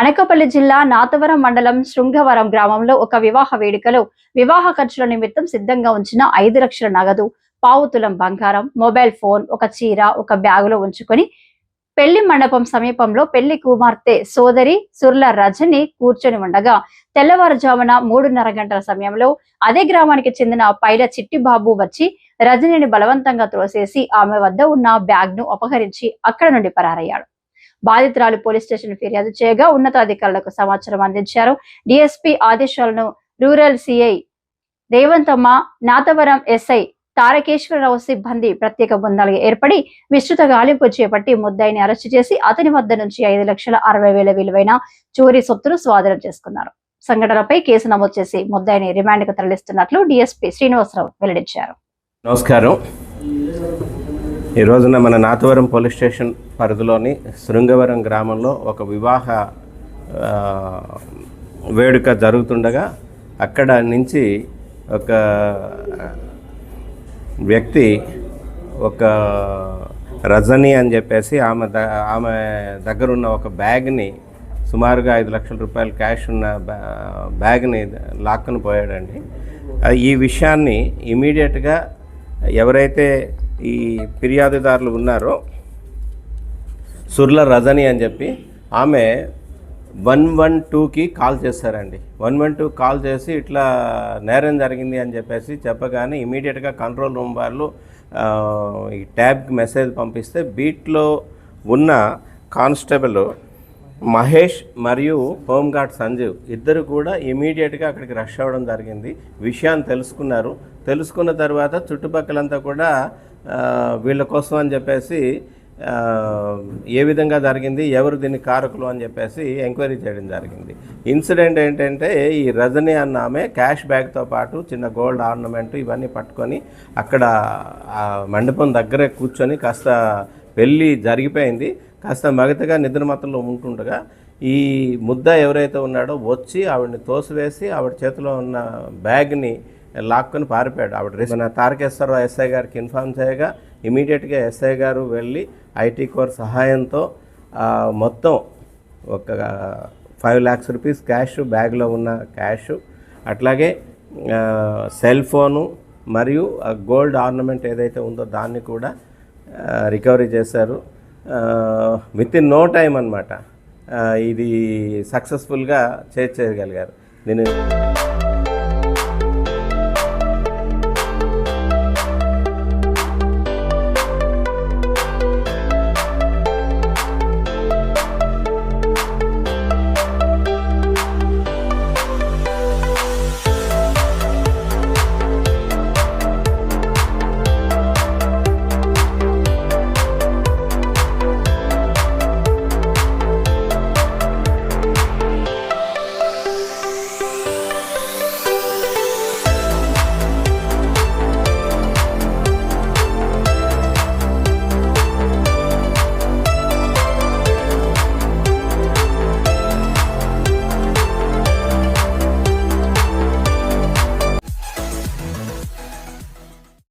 అనకాపల్లి జిల్లా నాతవరం మండలం శృంగవరం గ్రామంలో ఒక వివాహ వేడుకలో వివాహ ఖర్చుల నిమిత్తం సిద్ధంగా ఉంచిన 5 లక్షల నగదు, పావు తులం బంగారం, మొబైల్ ఫోన్, ఒక చీర, ఒక బ్యాగులో ఉంచుకొని పెళ్లి మండపం సమీపంలో పెళ్లి కుమార్తె సోదరి సుర్ల రజని కూర్చొని ఉండగా తెల్లవారుజామున 3:30 గంటల సమయంలో అదే గ్రామానికి చెందిన పైల చిట్టిబాబు వచ్చి రజనిని బలవంతంగా త్రోసేసి ఆమె వద్ద ఉన్న బ్యాగ్ ను అపహరించి అక్కడ నుండి పరారయ్యాడు. బాధితురాలు పోలీస్ స్టేషన్ ఫిర్యాదు చేయగా ఉన్నతాధికారులకు సమాచారం అందించారు. డిఎస్పీ ఆదేశాలను rural CI Revanthamma, Nathavaram SI Tarakeswararao సిబ్బంది ప్రత్యేక బృందాలుగా ఏర్పడి విస్తృత గాలింపు చేపట్టి ముద్దాయిని అరెస్టు చేసి అతని వద్ద నుంచి 5,60,000 విలువైన చోరీ సొత్తును స్వాధీనం చేసుకున్నారు. సంఘటనపై కేసు నమోదు చేసి ముద్దాయిని రిమాండ్కు తరలిస్తున్నట్లు డిఎస్పీ శ్రీనివాసరావు వెల్లడించారు. నమస్కారం. ఈ రోజున మన నాతవరం పోలీస్ స్టేషన్ పరిధిలోని శృంగవరం గ్రామంలో ఒక వివాహ వేడుక జరుగుతుండగా అక్కడ నుంచి ఒక వ్యక్తి ఒక రజని అని చెప్పేసి ఆమె దగ్గర ఉన్న ఒక బ్యాగ్ని సుమారుగా 5 లక్షల రూపాయలు క్యాష్ ఉన్న బ్యాగ్ని లాక్కుని పోయాడండి. ఈ విషయాన్ని ఇమీడియట్గా ఎవరైతే ఈ ఫిర్యాదుదారులు ఉన్నారో సుర్ల రజని అని చెప్పి ఆమె 112కి కాల్ చేశారండి. 112 కాల్ చేసి ఇట్లా నేరం జరిగింది అని చెప్పేసి చెప్పగానే ఇమీడియట్గా కంట్రోల్ రూమ్ వాళ్ళు ఈ ట్యాబ్కి మెసేజ్ పంపిస్తే బీట్లో ఉన్న కానిస్టేబుల్ మహేష్ మరియు హోంగార్డ్ సంజీవ్ ఇద్దరు కూడా ఇమీడియట్గా అక్కడికి రష్ అవ్వడం జరిగింది. విషయాన్ని తెలుసుకున్న తర్వాత చుట్టుపక్కలంతా కూడా వీళ్ళ కోసం అని చెప్పేసి ఏ విధంగా జరిగింది, ఎవరు దీన్ని కారకులు అని చెప్పేసి ఎంక్వైరీ చేయడం జరిగింది. ఇన్సిడెంట్ ఏంటంటే ఈ రజని అన్న ఆమె క్యాష్ బ్యాగ్తో పాటు చిన్న గోల్డ్ ఆర్నమెంట్ ఇవన్నీ పట్టుకొని అక్కడ మండపం దగ్గరే కూర్చొని కాస్త పెళ్ళి జరిగిపోయింది. కాస్త మగతగా నిద్రమత్తులో ఉంటుండగా ఈ ముద్ద ఎవరైతే ఉన్నాడో వచ్చి ఆవిడని తోసివేసి ఆవిడ చేతిలో ఉన్న బ్యాగ్ని లాక్కొని పారిపోయాడు. ఆవిడ మన తారకేశ్వరరావు ఎస్ఐ గారికి ఇన్ఫార్మ్ చేయగా ఇమీడియట్గా ఎస్ఐ గారు వెళ్ళి ఐటీ కోర్ సహాయంతో మొత్తం ఒక 5 lakhs రూపీస్ క్యాష్, బ్యాగ్లో ఉన్న క్యాష్, అట్లాగే సెల్ ఫోను మరియు గోల్డ్ ఆర్నమెంట్ ఏదైతే ఉందో దాన్ని కూడా రికవరీ చేశారు. విత్ ఇన్ నో టైం అన్నమాట ఇది సక్సెస్ఫుల్గా చేయగలిగారు. దీన్ని